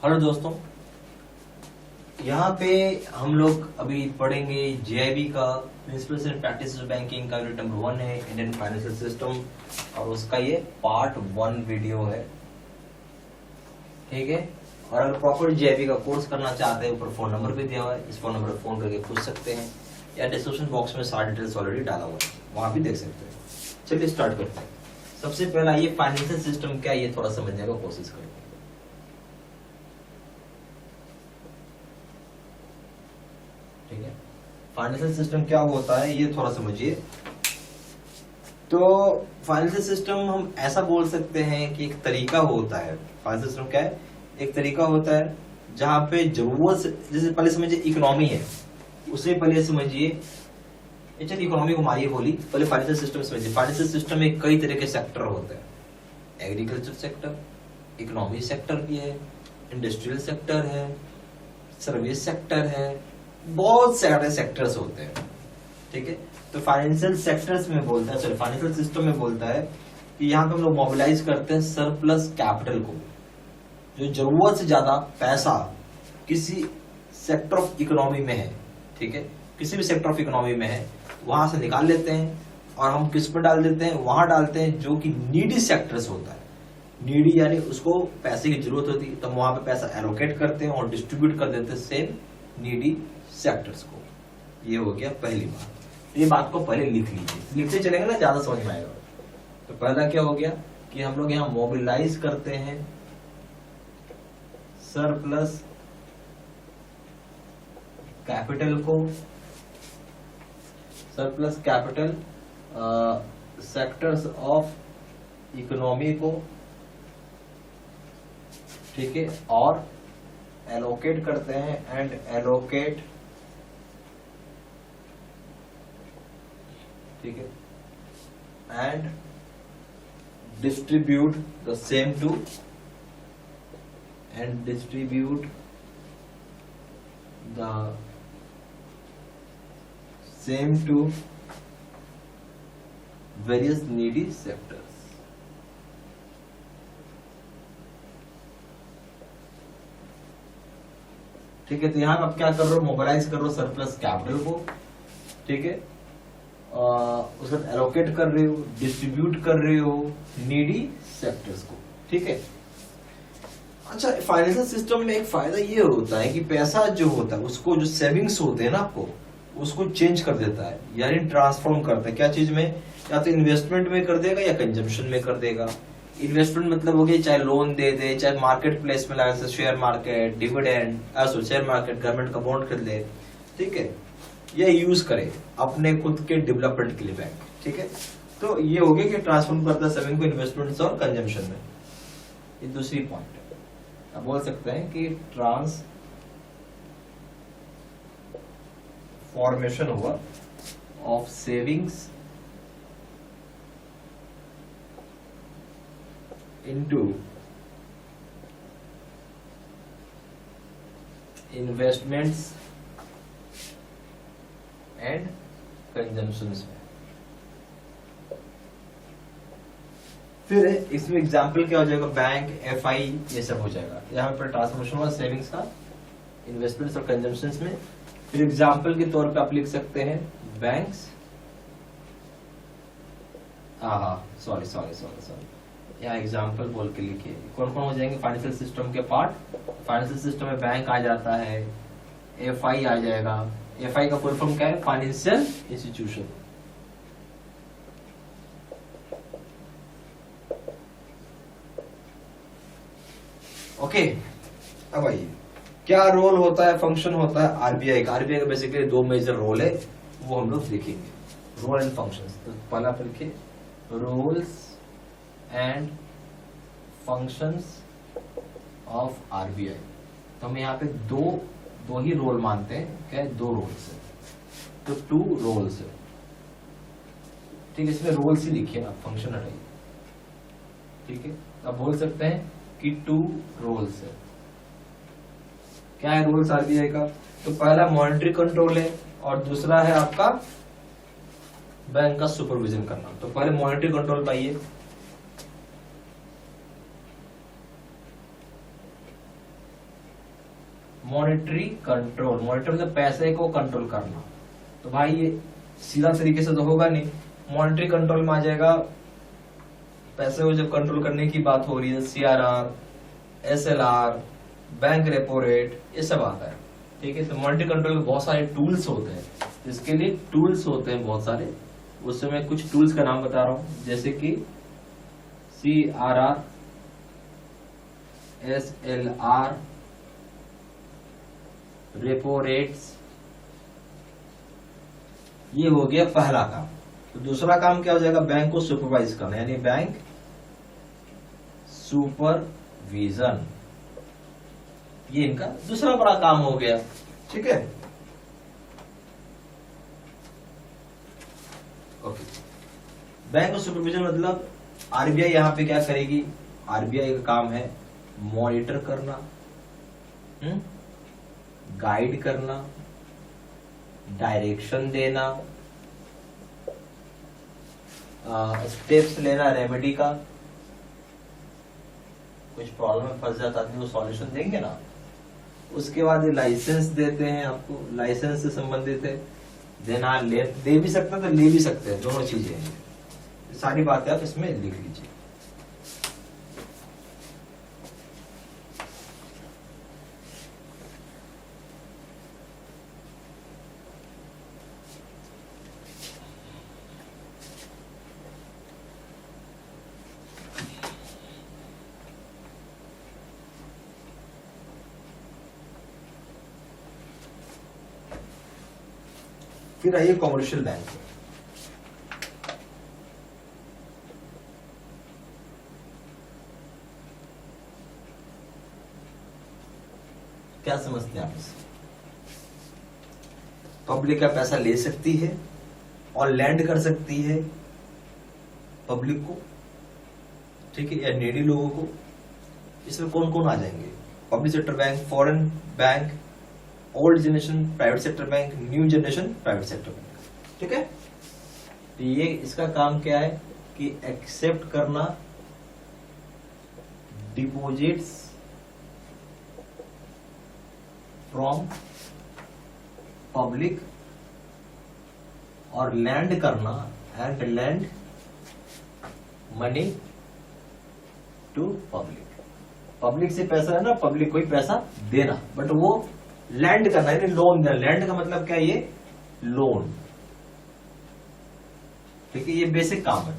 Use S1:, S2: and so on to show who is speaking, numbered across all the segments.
S1: Hello दोस्तों, यहाँ पे हम लोग अभी पढ़ेंगे जेआईबी का प्रिंसिपल्स एंड प्रैक्टिस बैंकिंग का यूनिट नंबर 1 है इंडियन फाइनेंशियल सिस्टम, और उसका ये पार्ट 1 वीडियो है। ठीक है, और अगर प्रॉपर जेआईबी का कोर्स करना चाहते हैं, ऊपर फोन नंबर भी दिया हुआ है, इस फोन नंबर पर फोन करके पूछ सकते हैं, या डिस्क्रिप्शन बॉक्स में सारी डिटेल्स ऑलरेडी डाला हुआ है, वहां भी देख सकते हैं। चलिए स्टार्ट करते हैं। सबसे पहला ये फाइनेंशियल सिस्टम क्या है, ये थोड़ा समझने का कोशिश करें। ठीक है, फाइनेंशियल सिस्टम क्या होता है ये थोड़ा समझिए। तो फाइनेंशियल सिस्टम हम ऐसा बोल सकते हैं कि एक तरीका होता है। फाइनेंशियल सिस्टम क्या है? एक तरीका होता है जहां पे जरूरत से, जैसे पहले समझिए इकोनॉमी है, उसे पहले समझिए। चलिए इकोनॉमी को मारिए बोली, पहले फाइनेंशियल सिस्टम समझिए। फाइनेंशियल सिस्टम में कई तरह के सेक्टर होते हैं। एग्रीकल्चर सेक्टर, इकोनॉमी सेक्टर भी है, इंडस्ट्रियल सेक्टर है, सर्विस सेक्टर है, बहुत सारे सेक्टर्स होते हैं। ठीक है, तो फाइनेंशियल सेक्टर्स में बोलता है, सॉरी फाइनेंशियल सिस्टम में बोलता है कि यहाँ पे हम लोग मोबिलाइज करते हैं सरप्लस कैपिटल को, जो जरूरत से ज्यादा पैसा किसी सेक्टर ऑफ इकोनॉमी में है। ठीक है, किसी भी सेक्टर ऑफ इकोनॉमी में है, वहां से निकाल लेते हैं और हम किस पर डाल देते हैं, वहां डालते हैं जो कि नीडी सेक्टर्स होता है। नीडी यानी उसको पैसे की जरूरत होती है, तो वहां पे पैसा एलोकेट करते हैं और डिस्ट्रीब्यूट कर देते हैं सेम नीडी सेक्टर्स को। ये हो गया पहली बात। ये बात को पहले लिख लीजिए, लिखते चलेंगे ना ज्यादा समझ में आएगा। तो पहला क्या हो गया कि हम लोग यहाँ मोबिलाइज करते हैं सरप्लस कैपिटल को, surplus capital sectors of economy को। ठीक है, और एलोकेट करते हैं एंड एलोकेट, ठीक है, and distribute the same to, and distribute the same to various needy sectors. ठीक है, तो यहां आप क्या कर रहे हो, मोबिलाइज कर रहे हो सरप्लस कैपिटल को। ठीक है, उसको एलोकेट कर रहे हो, डिस्ट्रीब्यूट कर रहे हो नीडी सेक्टर्स को। ठीक है, अच्छा फाइनेंशियल सिस्टम में एक फायदा ये होता है कि पैसा जो होता है उसको, जो सेविंग्स होते हैं ना आपको, उसको चेंज कर देता है, यानी ट्रांसफॉर्म करता है। क्या चीज में? या तो इन्वेस्टमेंट में कर देगा या कंजम्पशन में कर देगा। इन्वेस्टमेंट मतलब हो गया चाहे लोन दे दे, चाहे मार्केट प्लेस में लगा, share market, dividend, share market, government का बॉन्ड खरीद ले। ठीक है, ये यूज करे अपने खुद के डेवलपमेंट के लिए बैंक। ठीक है, तो ये हो गया कि ट्रांसफॉर्म करता है सेविंग को इन्वेस्टमेंट और कंजम्पशन में। ये दूसरी पॉइंट है, आप बोल सकते हैं कि ट्रांसफॉर्मेशन हुआ of savings into investments and consumptions में। फिर इसमें एग्जाम्पल क्या हो जाएगा, बैंक, एफआई, ये सब हो जाएगा। यहाँ पर ट्रांसफॉर्मेशन हुआ सेविंग्स का इन्वेस्टमेंट्स और कंजम्पशंस में। फिर एग्जाम्पल के तौर पे आप लिख सकते हैं बैंक्स, सॉरी यहाँ एग्जाम्पल बोल के लिखिए। कौन कौन हो जाएंगे फाइनेंशियल सिस्टम के पार्ट? फाइनेंशियल सिस्टम में बैंक आ जाता है, एफआई आ जाएगा। एफआई का फुल फॉर्म क्या है? Financial institution. ओके, अब आइए क्या रोल होता है, फंक्शन होता है आरबीआई का। आरबीआई का बेसिकली दो मेजर रोल है, वो हम लोग देखेंगे, रोल एंड फंक्शंस। तो पहला आप लिखिए roles and functions of RBI. तो हम यहाँ पे दो ही रोल मानते हैं। क्या है? 2 रोल्स है, तो 2 रोल्स है। ठीक है, इसमें रोल्स ही लिखिए आप, फंक्शन हटाइए। ठीक है, आप बोल सकते हैं कि 2 रोल्स है। क्या है रोल्स आरबीआई का? तो पहला मॉनेटरी कंट्रोल है और दूसरा है आपका बैंक का सुपरविजन करना। तो पहले मॉनेटरी कंट्रोल पाइए। मॉनेटरी कंट्रोल, मॉनिटर मतलब पैसे को कंट्रोल करना। तो भाई ये सीधा तरीके से तो होगा नहीं, मॉनेटरी कंट्रोल में आ जाएगा, पैसे को जब कंट्रोल करने की बात हो रही है, CRR, SLR, bank repo rate, ये सब आता है। ठीक है, तो मॉनेटरी कंट्रोल के बहुत सारे टूल्स होते हैं, इसके लिए टूल्स होते हैं बहुत सारे, उससे मैं कुछ टूल्स का नाम बता रहा हूं, जैसे कि CRR, SLR, रेपो रेट्स, ये हो गया पहला काम। तो दूसरा काम क्या हो जाएगा, बैंक को सुपरवाइज करना, यानी बैंक सुपरविजन, ये इनका दूसरा बड़ा काम हो गया। ठीक है, ओके। बैंक सुपरविजन मतलब RBI यहां पे क्या करेगी, RBI का काम है मॉनिटर करना, गाइड करना, डायरेक्शन देना, स्टेप्स लेना रेमेडी का, कुछ प्रॉब्लम में फंस जाता आदमी, वो सॉल्यूशन देंगे ना। उसके बाद लाइसेंस देते हैं आपको, लाइसेंस से संबंधित है, देना दे भी सकते हैं तो ले भी सकते हैं, दोनों चीजें हैं। सारी बातें आप इसमें लिख लीजिए। फिर आइए कॉमर्शियल बैंक। क्या समझते हैं आप इसे? पब्लिक का पैसा ले सकती है और लैंड कर सकती है पब्लिक को, ठीक है, या नीडी लोगों को। इसमें कौन कौन आ जाएंगे, public sector bank, foreign bank, old generation private sector bank, new generation private sector bank. ठीक है, तो ये इसका काम क्या है कि एक्सेप्ट करना डिपॉजिट्स फ्रॉम पब्लिक और लैंड करना and lend money to public. Public से पैसा है ना, पब्लिक को ही पैसा देना, बट वो लैंड करना है, लोन देना। लैंड का मतलब क्या है, ये लोन। ठीक है, ये बेसिक काम है।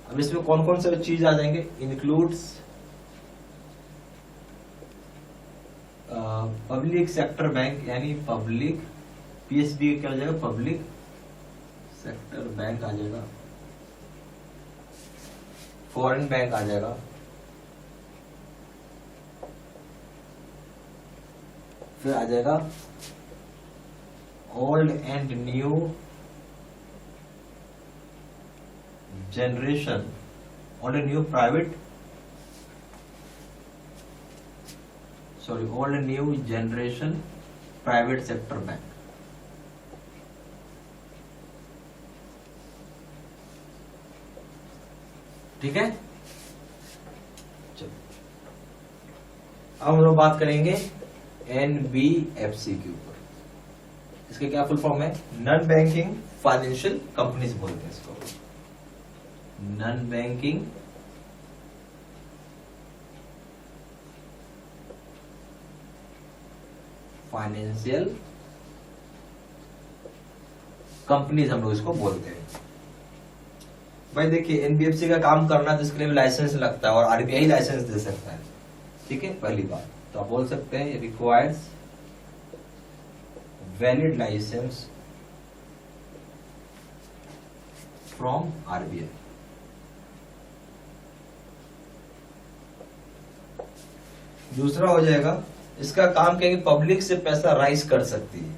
S1: अब इसमें कौन कौन से चीज आ जाएंगे, इंक्लूड्स पब्लिक सेक्टर बैंक, यानी पब्लिक PSB क्या हो जाएगा, पब्लिक सेक्टर बैंक आ जाएगा, फॉरेन बैंक आ जाएगा, फिर आ जाएगा old and new generation, old and new private, sorry, old and new generation private sector bank. ठीक है, चलो अब हम लोग बात करेंगे NBFC के ऊपर। इसका क्या फुल फॉर्म है, नॉन बैंकिंग फाइनेंशियल कंपनीज बोलते हैं इसको, नॉन बैंकिंग फाइनेंशियल कंपनीज हम लोग इसको बोलते हैं। भाई देखिए, NBFC का काम करना तो इसके लिए लाइसेंस लगता है और RBI लाइसेंस दे सकता है। ठीक है, पहली बात तो आप बोल सकते हैं requires valid licence from RBI। दूसरा हो जाएगा, इसका काम क्या है कि पब्लिक से पैसा राइज कर सकती है,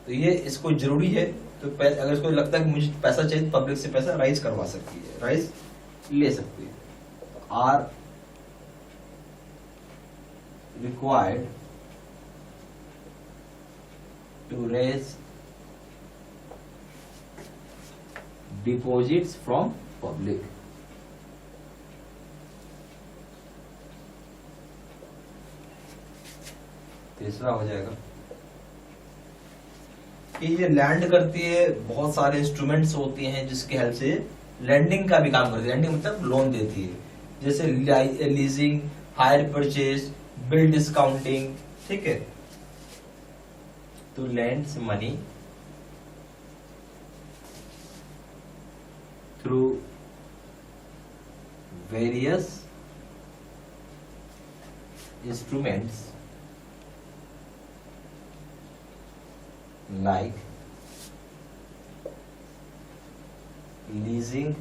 S1: तो ये इसको जरूरी है। तो अगर इसको लगता है कि मुझे पैसा चाहिए, पब्लिक से पैसा राइज करवा सकती है, राइज ले सकती है। Are required to raise deposits from public. तीसरा हो जाएगा कि ये लैंड करती है, बहुत सारे इंस्ट्रूमेंट्स होती हैं जिसकी हेल्प से लैंडिंग का भी काम करती है। लैंडिंग मतलब लोन देती है, जैसे leasing, hire purchase, bill discounting, ठीक है। तो lends money through various instruments like leasing,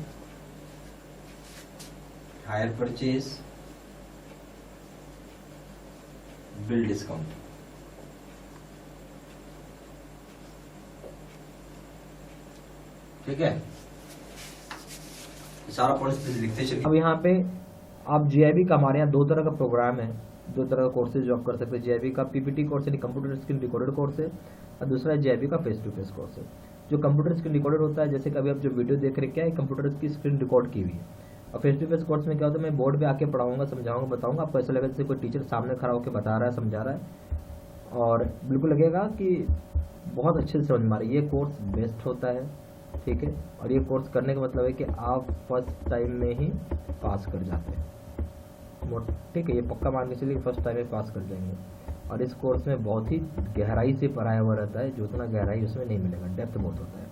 S1: hire purchase, bill discount। ठीक है, सारा पॉइंट्स लिखते चलिए।
S2: अब यहाँ पे आप जीआईबी का, हमारे यहाँ दो तरह का प्रोग्राम है, दो तरह का कोर्सेज जो आप कर सकते हैं। जीआईबी का पीपीटी कोर्स यानी कंप्यूटर स्क्रीन रिकॉर्डेड कोर्स है, और दूसरा जीआईबी का फेस टू फेस कोर्स है। जो कंप्यूटर स्क्रीन रिकॉर्डेड होता है, जैसे कभी आप जो वीडियो देख रहे हैं, क्या है, कंप्यूटर की स्क्रीन रिकॉर्ड की हुई है। और फेस टू फेस कोर्स में क्या होता है, मैं बोर्ड पे आके पढ़ाऊंगा, समझाऊंगा, बताऊंगा, आपको ऐसा लगेगा जैसे कोई टीचर सामने खड़ा होकर बता रहा है, समझा रहा है, और बिल्कुल लगेगा कि बहुत अच्छे से समझ में आ रही है। ये कोर्स बेस्ट होता है, ठीक है। और ये कोर्स करने का मतलब है कि आप फर्स्ट टाइम में ही पास कर जाते हैं, ठीक है। ये पक्का मान के चलिए फर्स्ट टाइम में पास कर जाएंगे। और इस कोर्स में बहुत ही गहराई से पढ़ाया हुआ रहता है, जो उतना गहराई उसमें नहीं मिलेगा, डेप्थ बहुत होता है।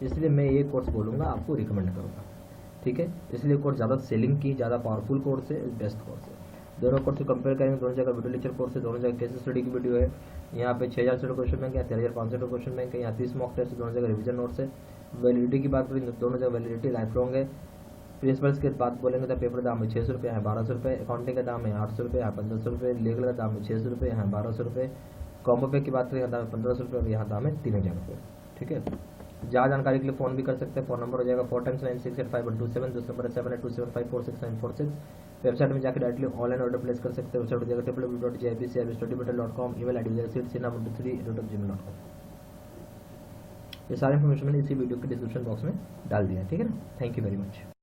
S2: इसलिए मैं ये कोर्स बोलूँगा, आपको रिकमेंड करूँगा, ठीक है। इसलिए कोर्स ज़्यादा सेलिंग की, ज़्यादा पावरफुल कोर्स है, बेस्ट कोर्स है। दोनों कोर्स को कंपेयर करेंगे, दोनों जगह वीडियो लेक्चर कोर्स है, दोनों जगह केस स्टडी की वीडियो है। यहाँ पे 6000 से क्वेश्चन बैंक है, 13500 क्वेश्चन बैंक है, यहाँ 30 मॉक टेस्ट, दोनों जगह रिविजन नोट्स है। वैलिडिटी की बात करें, दोनों जगह वैलिडिटी लाइफ लॉन्ग है। प्रिंसिपल्स के बात बोलेंगे तो पेपर का दाम है 600 रुपये, यहाँ 1200 रुपये। अकाउंटिंग का दाम है 800 रुपये, यहाँ 1500 रुपये। लीगल का दाम है 600 रुपये, यहाँ 1200 रुपये। कॉम्बो पे की बात करें, यहाँ दाम है 1500 रुपये, और यहाँ दाम है 3000 रुपये, ठीक है। ज़्यादा जानकारी के लिए फ़ोन भी कर सकते हैं। फ़ोन नंबर हो जाएगा 4 times 9685 दूसरा नंबर है 7827546946। वेबसाइट में जाकर डायरेक्टली ऑनलाइन ऑर्डर प्लेस कर सकते हैं। वेबसाइट हो जाएगा www.jibcrbstudymetal.com। ईमेल आईडी हो जाएगा seedsinam3@gmail.com। ये सारी इन्फॉर्मेशन मैंने इसी वीडियो के डिस्क्रिप्शन बॉक्स में डाल दिया है, ठीक है ना। Thank you very much.